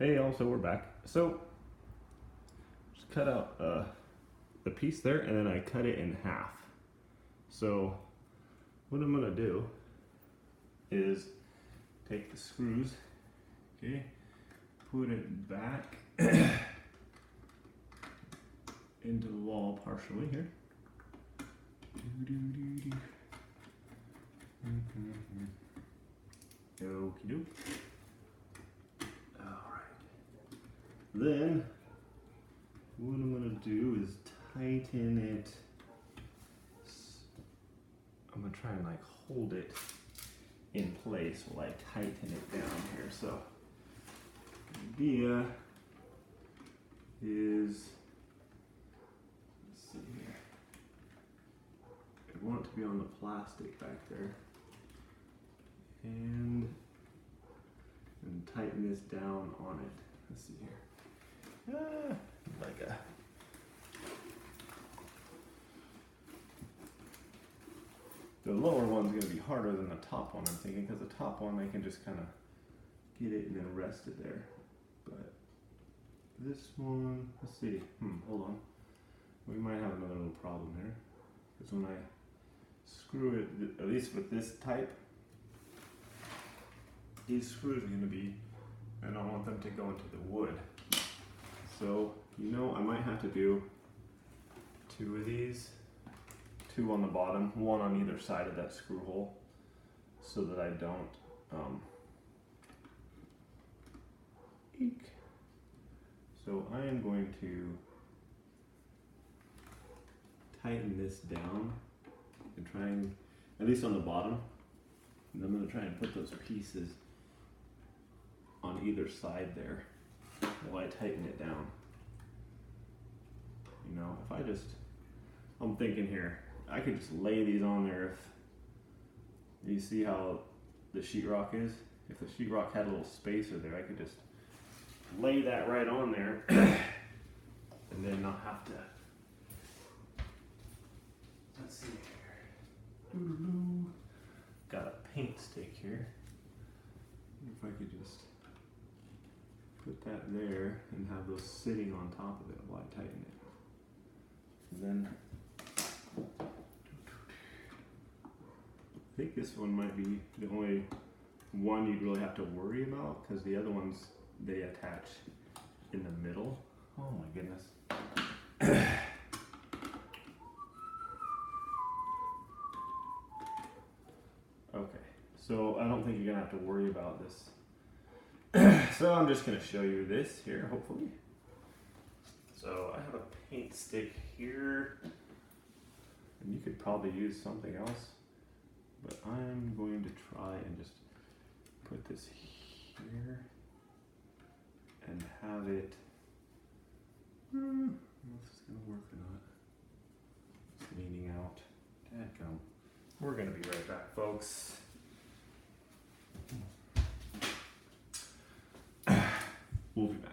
Hey, also we're back. So just cut out the piece there, and then I cut it in half. So what I'm gonna do is take the screws, okay, put it back into the wall partially here. Okie doke. Then, what I'm gonna do is tighten it. I'm gonna try and like hold it in place while I tighten it down here. So, the idea is, let's see here. I want it to be on the plastic back there. And tighten this down on it. Let's see here. Like a the lower one's gonna be harder than the top one, I'm thinking, because the top one I can just kind of get it and then rest it there. But this one, let's see. Hold on. We might have another little problem here, because when I screw it, at least with this type, these screws are gonna be, I don't want them to go into the wood. So, I might have to do 2 of these, 2 on the bottom, 1 on either side of that screw hole, so that I don't, eek. So I am going to tighten this down and try and, at least on the bottom, and I'm going to try and put those pieces on either side there while I tighten it down. If I just, I'm thinking here, I could just lay these on there. If you see how the sheetrock is, if the sheetrock had a little spacer there, I could just lay that right on there and then not have to, let's see here. Got a paint stick here. If I could just put that there and have those sitting on top of it while I tighten it. And then I think this one might be the only one you'd really have to worry about, because the other ones, they attach in the middle. Oh my goodness. Okay, so I don't think you're gonna have to worry about this. So I'm just gonna show you this here, hopefully. So I have a paint stick here, and you could probably use something else, but I'm going to try and just put this here and have it, I don't know if this is gonna work or not. It's leaning out. Dadgum. We're gonna be right back, folks. We'll be back.